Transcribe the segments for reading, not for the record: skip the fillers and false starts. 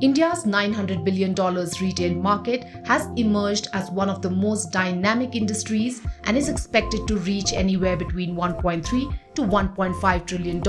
India's $900 billion retail market has emerged as one of the most dynamic industries and is expected to reach anywhere between $1.3 to $1.5 trillion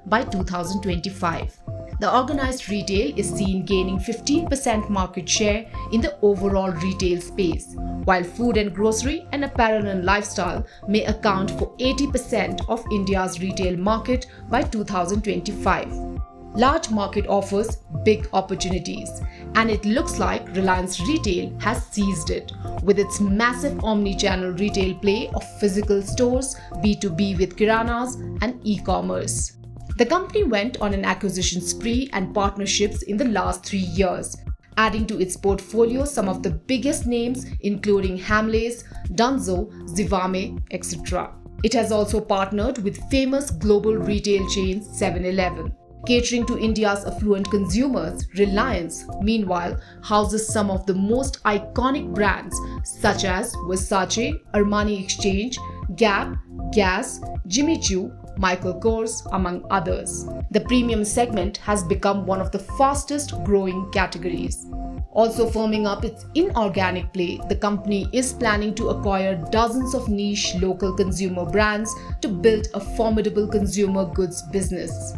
by 2025. The organized retail is seen gaining 15% market share in the overall retail space, while food and grocery and apparel and lifestyle may account for 80% of India's retail market by 2025. Large market offers big opportunities, and it looks like Reliance Retail has seized it with its massive omni-channel retail play of physical stores, B2B with kiranas, and e-commerce. The company went on an acquisition spree and partnerships in the last 3 years, adding to its portfolio some of the biggest names including Hamleys, Dunzo, Zivame, etc. It has also partnered with famous global retail chains 7-Eleven. Catering to India's affluent consumers, Reliance, meanwhile, houses some of the most iconic brands such as Versace, Armani Exchange, Gap, Gas, Jimmy Choo, Michael Kors, among others. The premium segment has become one of the fastest growing categories. Also firming up its inorganic play, the company is planning to acquire dozens of niche local consumer brands to build a formidable consumer goods business.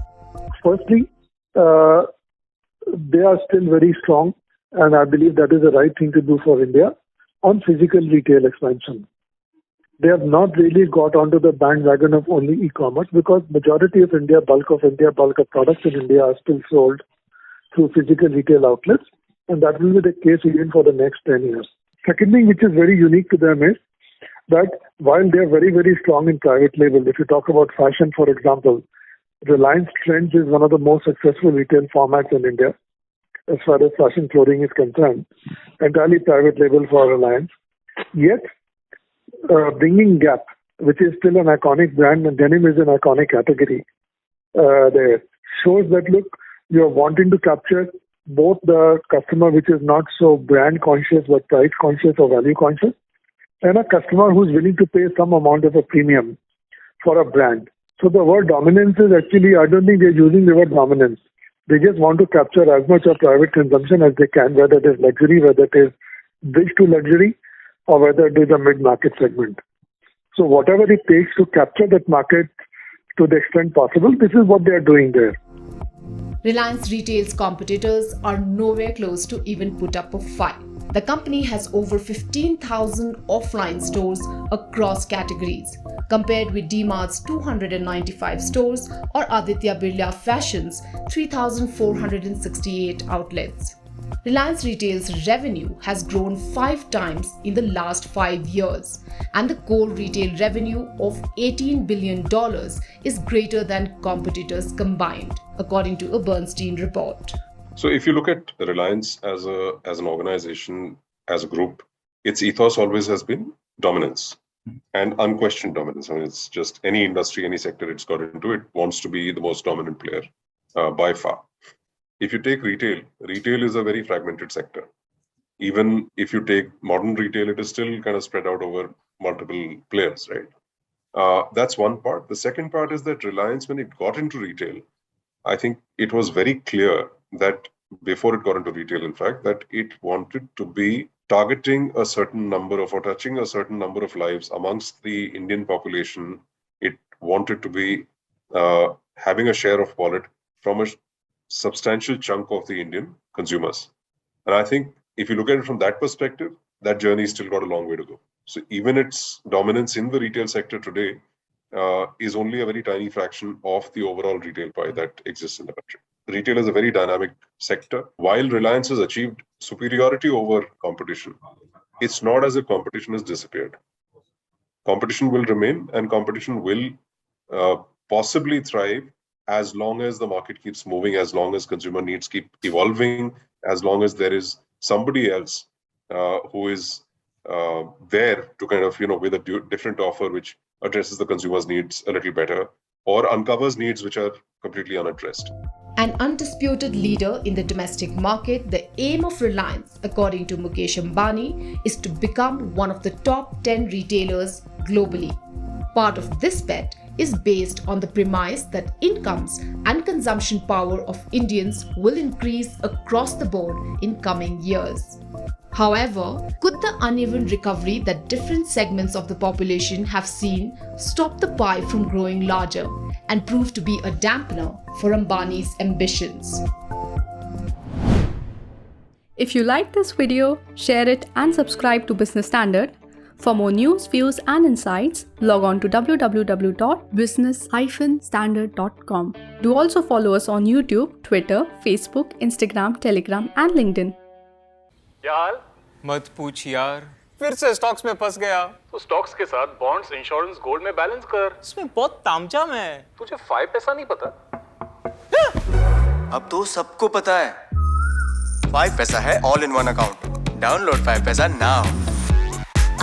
Firstly, they are still very strong, and I believe that is the right thing to do for India on physical retail expansion. They have not really got onto the bandwagon of only e-commerce because majority of bulk of products in India are still sold through physical retail outlets, and that will be the case even for the next 10 years. Second thing which is very unique to them is that while they are very, very strong in private label, if you talk about fashion, for example, Reliance Trends is one of the most successful retail formats in India as far as fashion clothing is concerned, entirely private label for Reliance. Yet, bringing Gap, which is still an iconic brand, and denim is an iconic category, there shows that, look, you're wanting to capture both the customer which is not so brand conscious but price conscious or value conscious, and a customer who's willing to pay some amount of a premium for a brand. So the word dominance is actually, I don't think they're using the word dominance. They just want to capture as much of private consumption as they can, whether it is luxury, whether it is bridge to luxury, or whether it is a mid-market segment. So whatever it takes to capture that market to the extent possible, this is what they are doing there. Reliance Retail's competitors are nowhere close to even put up a fight. The company has over 15,000 offline stores across categories, compared with D-Mart's 295 stores or Aditya Birla Fashion's 3,468 outlets. Reliance Retail's revenue has grown 5 times in the last 5 years, and the core retail revenue of $18 billion is greater than competitors combined, according to a Bernstein report. So if you look at Reliance as an organization, as a group, its ethos always has been dominance and unquestioned dominance. I mean, it's just any industry, any sector it's got into, it wants to be the most dominant player by far. If you take retail is a very fragmented sector. Even if you take modern retail, it is still kind of spread out over multiple players, right? That's one part. The second part is that Reliance, when it got into retail, I think it was very clear that before it got into retail, in fact, that it wanted to be targeting a certain number of, or touching a certain number of lives amongst the Indian population. It wanted to be having a share of wallet from a substantial chunk of the Indian consumers. And I think if you look at it from that perspective, that journey still got a long way to go. So even its dominance in the retail sector today is only a very tiny fraction of the overall retail pie that exists in the country. Retail is a very dynamic sector. While Reliance has achieved superiority over competition, it's not as if competition has disappeared. Competition will remain, and competition will possibly thrive as long as the market keeps moving, as long as consumer needs keep evolving, as long as there is somebody else who is there to kind of, with a different offer which addresses the consumer's needs a little better or uncovers needs which are completely unaddressed. An undisputed leader in the domestic market, the aim of Reliance, according to Mukesh Ambani, is to become one of the top 10 retailers globally. Part of this bet is based on the premise that incomes and consumption power of Indians will increase across the board in coming years. However, could the uneven recovery that different segments of the population have seen stop the pie from growing larger and prove to be a dampener for Ambani's ambitions? If you like this video, share it and subscribe to Business Standard. For more news, views and insights, log on to www.business-standard.com. Do also follow us on YouTube, Twitter, Facebook, Instagram, Telegram and LinkedIn. क्या हाल? मत पूछ यार, फिर से stocks में फंस गया। तो स्टॉक्स के साथ बॉन्ड्स, इंश्योरेंस, गोल्ड में बैलेंस कर। इसमें बहुत तामझाम है। तुझे 5 पैसा नहीं पता? अब तो सबको पता है। 5 पैसा है all in one account. Download 5 पैसा नाउ।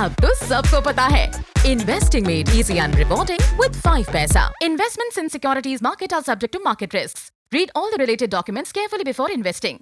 अब तो सबको पता है। Investing made easy and rewarding with 5 Paisa. Investments in securities market are subject to market risks. Read all the related documents carefully before investing.